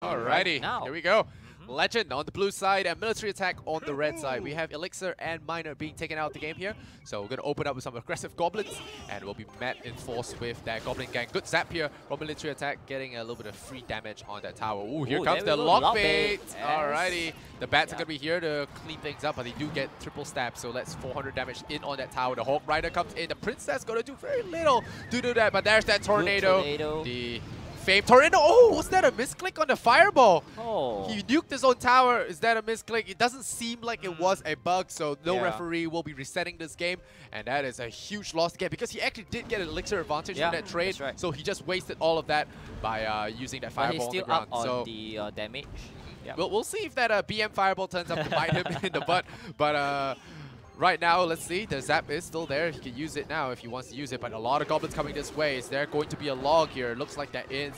Alrighty, now. here we go. Legend on the blue side and Military Attack on the red side. We have Elixir and Miner being taken out of the game here. So we're going to open up with some aggressive goblins and we'll be met in force with that goblin gang. Good zap here from Military Attack, getting a little bit of free damage on that tower. Ooh, here comes the lock bait. Yes. Alrighty, the bats are going to be here to clean things up, but they do get triple stab. So that's 400 damage in on that tower. The Hawk Rider comes in. The Princess going to do very little to do that, but there's that tornado. The famed tornado. Oh, was that a misclick on the fireball? Oh. He nuked his own tower. Is that a misclick? It doesn't seem like it was a bug, so no referee will be resetting this game. And that is a huge loss again because he actually did get an elixir advantage from that trade. That's right. So he just wasted all of that by using that fireball on the ground. But he's still up on so the damage. Yeah. We'll see if that BM fireball turns up to bite him in the butt. But right now, let's see. The zap is still there. He can use it now if he wants to use it. But a lot of goblins coming this way. Is there going to be a log here? Looks like there is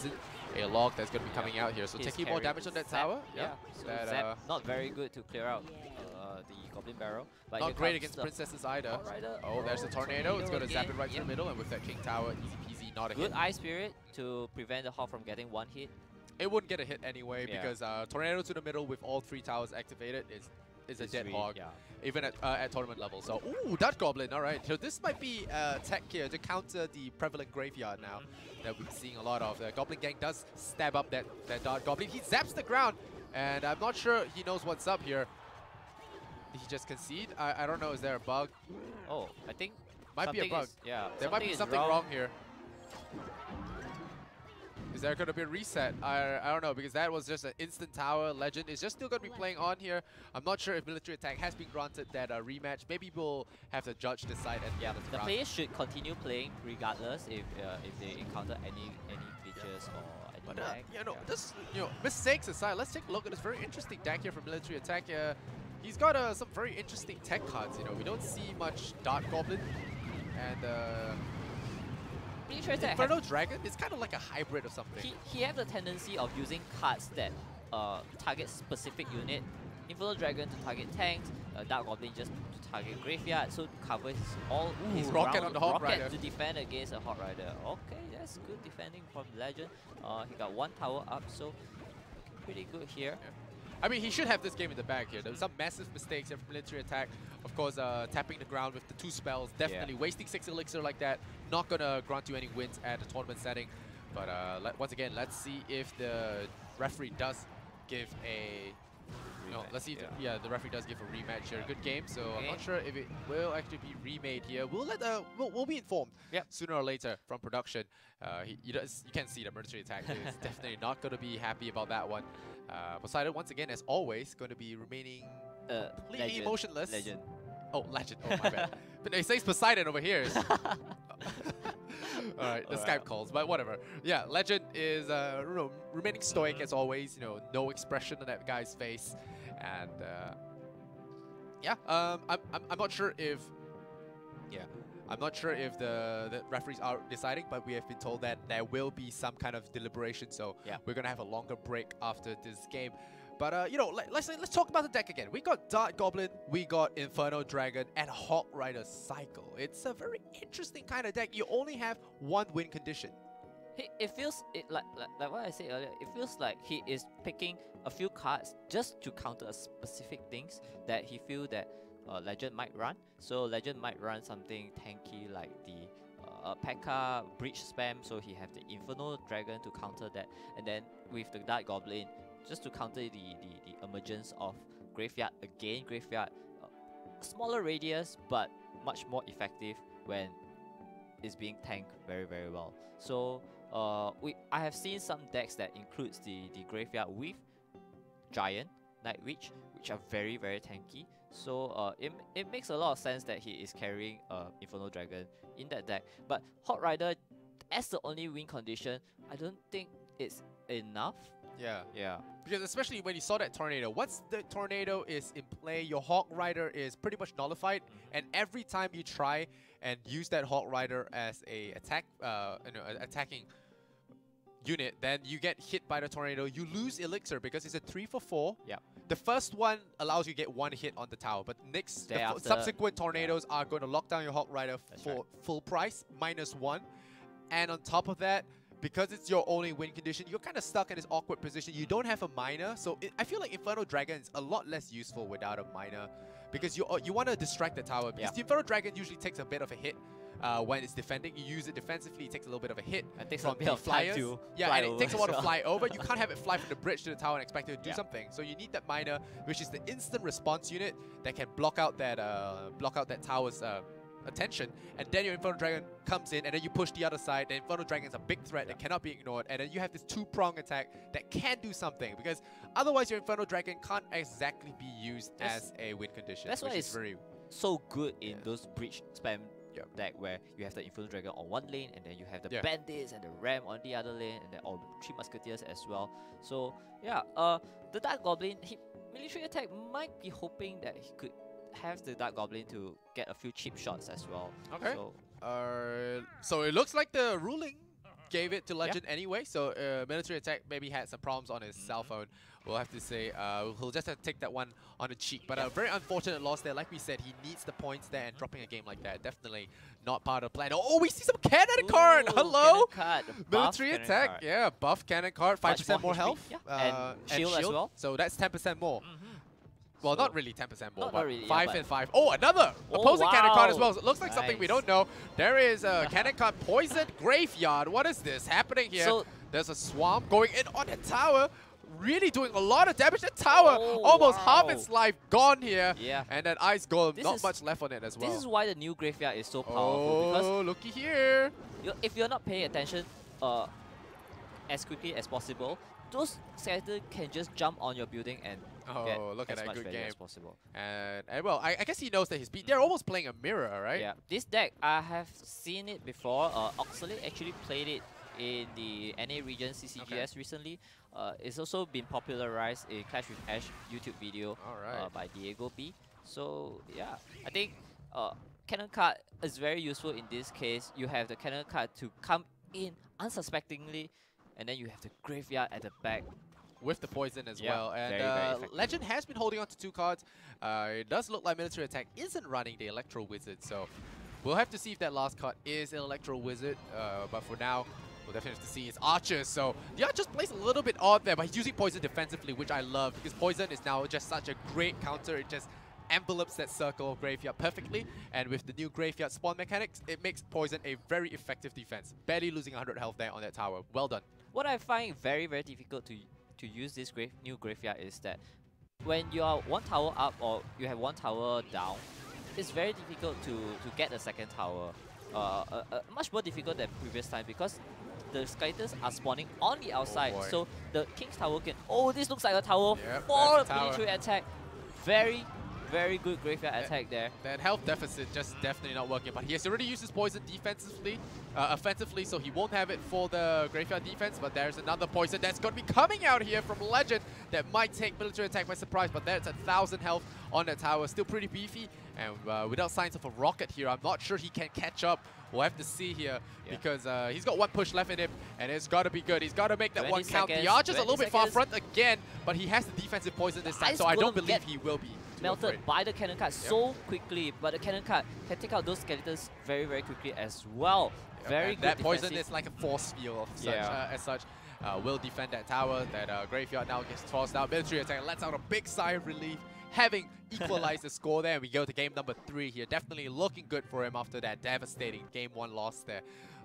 a log that's going to be coming out here. So taking more damage on that tower. Yeah. So that, zap not very good to clear out the goblin barrel. But not great against princesses either. Oh, there's a tornado. It's going to zap it right through the middle. And with that king tower, easy peasy, not a hit. Good Eye Spirit to prevent the Hawk from getting one hit. It wouldn't get a hit anyway because tornado to the middle with all 3 towers activated is a dead hog, even at tournament level. So, ooh, Dart Goblin, all right. So this might be tech here to counter the prevalent graveyard now that we're seeing a lot of. The Goblin Gang does stab up that Dart Goblin. He zaps the ground, and I'm not sure he knows what's up here. Did he just concede? I don't know. Is there a bug? Oh, I think might be a bug. There might be something wrong here. Is there going to be a reset? I don't know, because that was just an instant tower. Legend is just still going to be playing on here. I'm not sure if Military Attack has been granted that rematch. Maybe we'll have the judge decide at the end of the round. The players should continue playing regardless if they encounter any glitches or any lag. This, mistakes aside, let's take a look at this very interesting deck here from Military Attack. He's got some very interesting tech cards. We don't see much Dart Goblin and. Inferno Dragon is kind of like a hybrid or something. He has the tendency of using cards that target specific unit. Inferno Dragon to target tanks, Dark Goblin just to target graveyard, so covers all his rocket on the Hawk Rider to defend against a Hawk Rider. Okay, that's good defending from Legend. He got 1 tower up, so pretty good here. I mean, he should have this game in the bag here. There were some massive mistakes here from Military Attack. Of course, tapping the ground with the 2 spells, definitely wasting 6 elixir like that. Not gonna grant you any wins at the tournament setting. But once again, let's see if the referee does give a. Let's see. If the referee does give a rematch here. Good game. So I'm not sure if it will actually be remade here. We'll let we'll be informed sooner or later from production. You can see the Military Attack is definitely not going to be happy about that one. Poseidon, once again, as always, going to be remaining completely emotionless. Legend. Oh, Legend. Oh, my bad. But it says Poseidon over here. Alright, the Skype calls, but whatever. Yeah, Legend is remaining stoic as always. No expression on that guy's face. And I'm not sure if I'm not sure if the referees are deciding, but we have been told that there will be some kind of deliberation. So we're gonna have a longer break after this game. But let's talk about the deck again. We got Dart Goblin, we got Inferno Dragon, and Hawk Rider Cycle. It's a very interesting kind of deck. You only have 1 win condition. It feels like what I said earlier. It feels like he is picking a few cards just to counter specific things that he feel that Legend might run. So Legend might run something tanky like the P.E.K.K.A. Breach spam. So he have the Inferno Dragon to counter that, and then with the Dart Goblin just to counter the emergence of graveyard again. Graveyard, smaller radius but much more effective when it's being tanked very well. So I have seen some decks that includes the graveyard with Giant, Night Witch, which are very tanky. So it makes a lot of sense that he is carrying Inferno Dragon in that deck. But Hawk Rider, as the only win condition, I don't think it's enough. Yeah. Because especially when you saw that tornado, once the tornado is in play, your Hawk Rider is pretty much nullified. And every time you try and use that Hawk Rider as a attacking unit, then you get hit by the tornado. You lose elixir because it's a 3 for 4. The first one allows you to get 1 hit on the tower, but subsequent tornadoes are going to lock down your Hawk Rider for full price, -1. And on top of that, because it's your only win condition, you're kind of stuck in this awkward position. You don't have a miner, so I feel like Inferno Dragon is a lot less useful without a miner, because you want to distract the tower. Because the Inferno Dragon usually takes a bit of a hit when it's defending. You use it defensively, it takes a little bit of a hit from the flyers. And it takes a while to fly over. You can't have it fly from the bridge to the tower and expect it to do something. So you need that miner, which is the instant response unit that can block out that tower's attention, and then your Inferno Dragon comes in, and then you push the other side. The Inferno Dragon is a big threat that cannot be ignored, and then you have this two-prong attack that can do something, because otherwise your Inferno Dragon can't exactly be used as a win condition. That's why it's so good in those breach spam deck where you have the Inferno Dragon on one lane, and then you have the Bandits and the Ram on the other lane, and then all 3 Musketeers as well. So yeah, the Dark Goblin, Military Attack might be hoping that he could have the Dark Goblin to get a few cheap shots as well. Okay. So it looks like the ruling gave it to Legend anyway. So Military Attack maybe had some problems on his cell phone. We'll have to say he'll just have to take that one on the cheek. But a very unfortunate loss there. Like we said, he needs the points there, and dropping a game like that definitely not part of the plan. Oh, we see some cannon card. Hello, cannon card. Military Attack. Yeah, buff cannon card. 5% more health. And shield as well. So that's 10% more. Well, not really 10% more, but really, 5 and 5. Oh, another opposing cannon card as well. So it looks like something we don't know. There is a cannon card poisoned graveyard. What is this happening here? So there's a swamp going in on the tower, really doing a lot of damage. The tower almost half its life gone here. And that Ice Golem, not much left on it as well. This is why the new graveyard is so powerful. Because looky here. If you're not paying attention as quickly as possible, those skeletons can just jump on your building and get look at as that much good value game. as possible. And well, I guess he knows that he's beat. They're almost playing a mirror, right? Yeah, this deck, I have seen it before. Oxalate actually played it in the NA region CCGS recently. It's also been popularized in Clash with Ash YouTube video by Diego B. So yeah, I think cannon card is very useful in this case. You have the cannon card to come in unsuspectingly, and then you have the graveyard at the back. With the poison as well. And very Legend has been holding on to 2 cards. It does look like Military Attack isn't running the Electro Wizard, so we'll have to see if that last card is an Electro Wizard. But for now, we'll definitely have to see his Archers. So the Archers plays a little bit odd there, but he's using poison defensively, which I love, because poison is now just such a great counter. It just envelopes that circle of graveyard perfectly, and with the new graveyard spawn mechanics, it makes poison a very effective defense. Barely losing 100 health there on that tower. Well done. What I find very, very difficult to use this new graveyard is that when you are 1 tower up or you have 1 tower down, it's very difficult to get a second tower. Much more difficult than previous time, because the skeletons are spawning on the outside. So the King's Tower can... Oh, this looks like a tower for Military Attack. Very, very good graveyard attack there. That health deficit just definitely not working, but he has already used his poison defensively, offensively, so he won't have it for the graveyard defense. But there's another poison that's going to be coming out here from Legend that might take Military Attack by surprise, but that's 1,000 health on the tower. Still pretty beefy, and without signs of a rocket here, I'm not sure he can catch up. We'll have to see here, because he's got 1 push left in him, and it's got to be good. He's got to make that 1 count. The Archer's a little bit far front again, but he has the defensive poison this time, so I don't believe he will be melted by the cannon card so quickly, but the cannon card can take out those skeletons very, very quickly as well. Very good. That poison is like a force field as such. Will defend that tower. That graveyard now gets tossed out. Military Attack lets out a big sigh of relief, having equalized the score there. We go to game number 3 here. Definitely looking good for him after that devastating game 1 loss there.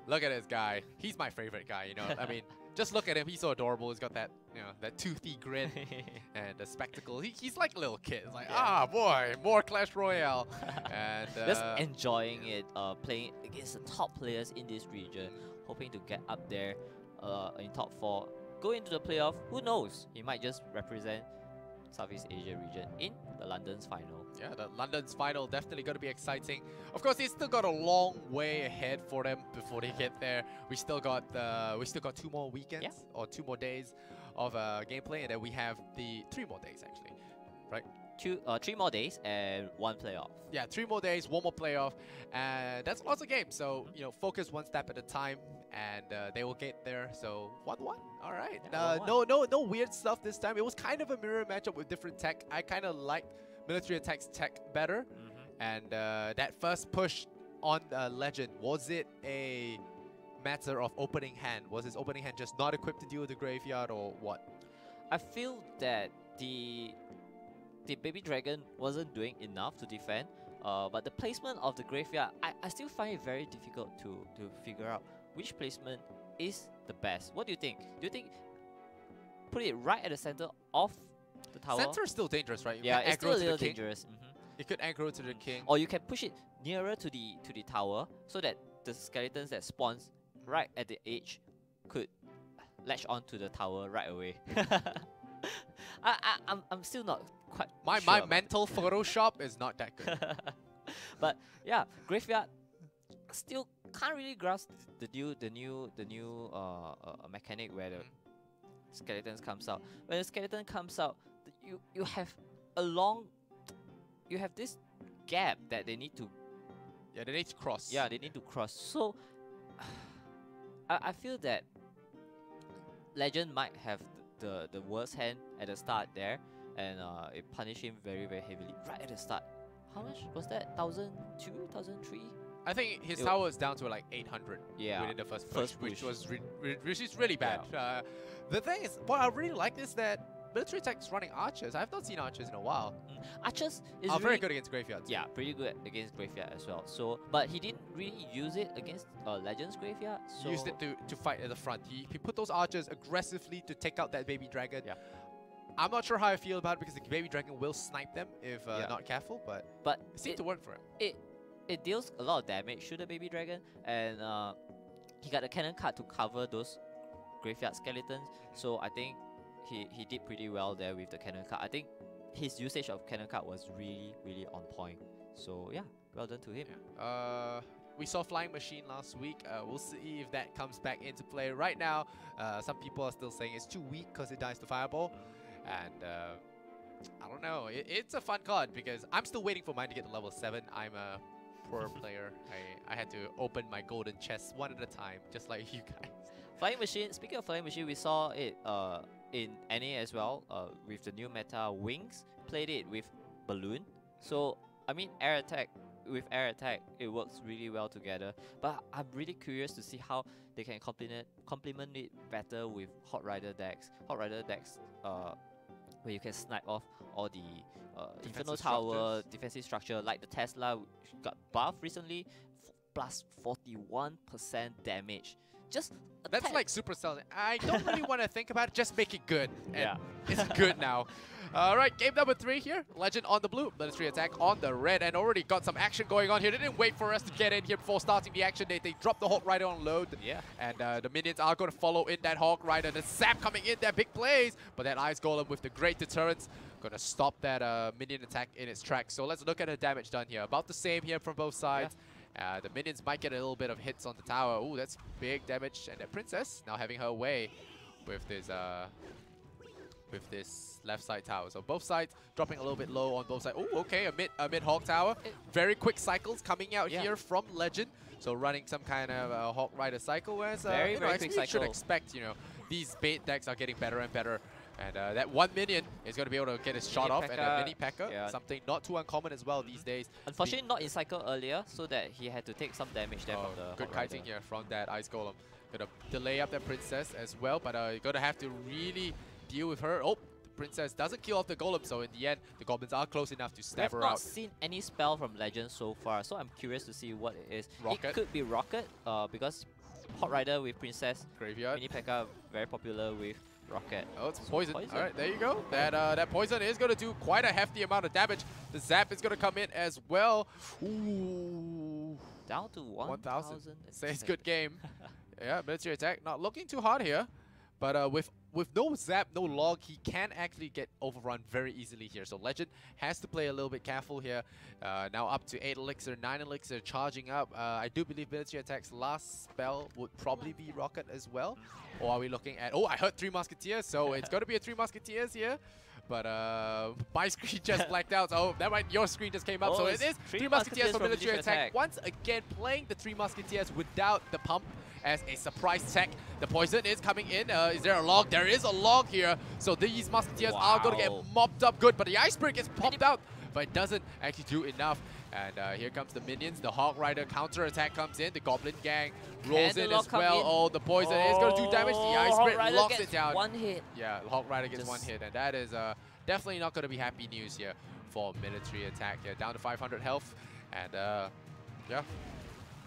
Look at this guy. He's my favorite guy, you know. I mean, just look at him. He's so adorable. He's got that, you know, that toothy grin and the spectacle. He's like a little kid. It's like, ah, boy, more Clash Royale. And just enjoying it, playing against the top players in this region, hoping to get up there in top 4, go into the playoff. Who knows? He might just represent Southeast Asia region in the London's final. Yeah, the London's final definitely going to be exciting. Of course, it's still got a long way ahead for them before they get there. We still got 2 more weekends or 2 more days of gameplay, and then we have the 3 more days actually, right? 3 more days and 1 playoff. Yeah, 3 more days, 1 more playoff, and that's lots of games. So you know, focus 1 step at a time, and they will get there. So 1-1. All right. No weird stuff this time. It was kind of a mirror matchup with different tech. I kind of liked Military Attack's tech better, and that first push on Legend, was it a matter of opening hand? Was his opening hand just not equipped to deal with the graveyard, or what? I feel that the baby dragon wasn't doing enough to defend, but the placement of the graveyard, I still find it very difficult to figure out which placement is the best. What do you think? Do you think put it right at the center of the tower? Center is still dangerous, right? Yeah, it's still a little dangerous. You could aggro to the king. Or you can push it nearer to the tower so that the skeletons that spawns right at the edge could latch onto the tower right away. I'm still not quite my mental Photoshop is not that good. But yeah, graveyard still can't really grasp the new mechanic where the skeletons comes out. When the skeleton comes out, you have this gap that they need to. Yeah, they need to cross. Yeah, they need to cross. So I feel that Legend might have the worst hand at the start there, and it punished him very heavily right at the start. How much was that? 1,002, 1,003? I think his tower is down to like 800 within the first push, which is really bad. Yeah. The thing is, what I really like is that MilitaryAttack is running archers. I have not seen archers in a while. Archers is very good against graveyards. Yeah, pretty good against graveyard as well. So, but he didn't really use it against Legends graveyard. So Used it to fight at the front. He put those archers aggressively to take out that baby dragon. Yeah. I'm not sure how I feel about it because the baby dragon will snipe them if not careful, but it seemed to work for him. It deals a lot of damage to the baby dragon, and he got a cannon card to cover those graveyard skeletons. So I think he did pretty well there with the cannon card. I think his usage of cannon card was really on point. So yeah, well done to him. Yeah. We saw Flying Machine last week. We'll see if that comes back into play. Right now, some people are still saying it's too weak because it dies to Fireball. And I don't know. It's a fun card because I'm still waiting for mine to get to level 7. I'm a poor player. I had to open my golden chest one at a time, just like you guys. Flying Machine, speaking of Flying Machine, we saw it in NA as well with the new meta Wings. Played it with Balloon. So, I mean, with Air Attack, it works really well together. But I'm really curious to see how they can complement it better with Hot Rider decks. Hot Rider decks where you can snipe off all the Inferno Tower, defensive structure, like the Tesla got buffed recently, plus 41% damage. That's like Supercell. I don't really want to think about it, just make it good. And yeah. It's good now. Alright, game number 3 here. Legend on the blue, MilitaryAttack on the red, and already got some action going on here. They didn't wait for us to get in here before starting the action. They dropped the Hawk Rider on load. Yeah. And the minions are going to follow in that Hawk Rider. The Zap coming in there, big plays. But that Ice Golem with the great deterrence going to stop that minion attack in its tracks. So let's look at the damage done here. About the same here from both sides. Yeah. The minions might get a little bit of hits on the tower. Ooh, that's big damage. And the Princess now having her way with this left side tower. So both sides dropping a little bit low on both sides. Oh, okay, a mid Hawk tower. Very quick cycles coming out here from Legend. So running some kind of Hawk Rider cycle, whereas very quick cycle. You should expect, these bait decks are getting better and better. And that one minion is going to be able to get his shot off, and a mini P.E.K.K.A, something not too uncommon as well these days. Unfortunately, not in cycle earlier, so that he had to take some damage there from the good kiting here from that Ice Golem. Gonna delay up that Princess as well, but you're gonna have to really deal with her. Oh, the Princess doesn't kill off the Golem, so in the end, the Goblins are close enough to stab her out. I've not seen any spell from Legend so far, so I'm curious to see what it is. Rocket. It could be Rocket, because Hot Rider with Princess, Graveyard. mini P.E.K.K.A, very popular with Rocket. Oh, it's poison. Alright, there you go. That poison is going to do quite a hefty amount of damage. The Zap is going to come in as well. Ooh. Down to 1,000. It's a good game. Yeah, MilitaryAttack not looking too hard here. But with no Zap, no log, he can actually get overrun very easily here. So Legend has to play a little bit careful here. Now up to 8 Elixir, 9 Elixir charging up. I do believe MilitaryAttack's last spell would probably be Rocket as well. Or are we looking at... Oh, I heard 3 Musketeers, so it's going to be a 3 Musketeers here. But my screen just blacked out. Oh, that might your screen just came up. Oh, so it is 3 Musketeers for MilitaryAttack. Once again, playing the 3 Musketeers without the pump as a surprise tech. The poison is coming in. Is there a log? There is a log here. So these Musketeers are going to get mopped up good. But the Iceberg is popped out but it doesn't actually do enough. And here comes the minions. The Hog Rider counter attack comes in. The Goblin Gang rolls in as well. Oh, the poison is going to do damage. The Ice Spirit locks it down. One hit. Yeah, the Hog Rider gets one hit, and that is definitely not going to be happy news here for Military Attack. Yeah, down to 500 health, and yeah.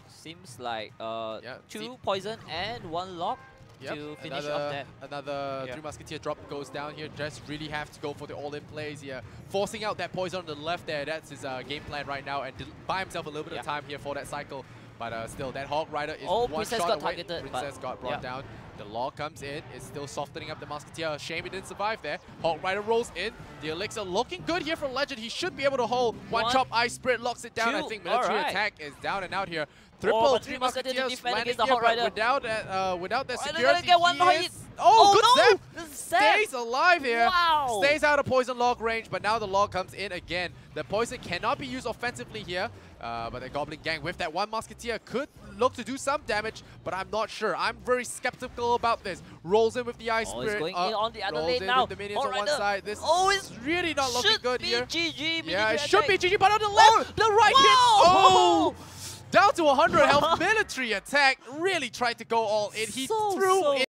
Seems like 2 poison and 1 lock to finish off that. Another 3 Musketeer drop goes down here. Just really have to go for the all-in plays here. Forcing out that poison on the left there. That's his game plan right now, and to buy himself a little bit of time here for that cycle. But still, that Hog Rider is one shot away. Targeted, Princess got brought down. The Law comes in. It's still softening up the Musketeer. Shame he didn't survive there. Hog Rider rolls in. The Elixir looking good here for Legend. He should be able to hold. One chop, Ice Spirit locks it down. I think Military Attack is down and out here. Triple 3 Musketeers landing here, but without that security, get one hit. Good no! save! Stays alive here. Wow. Stays out of Poison Log range, but now the Log comes in again. The Poison cannot be used offensively here, but the Goblin Gang with that 1 Musketeer could look to do some damage, but I'm not sure. I'm very skeptical about this. Rolls in with the Ice Spirit. It's going in on the other lane now. With the minions on one side. This is really not looking good here. GG, yeah, it should be GG, but on the left, the right hit. Oh! Down to 100 health. Military Attack really tried to go all in. He threw in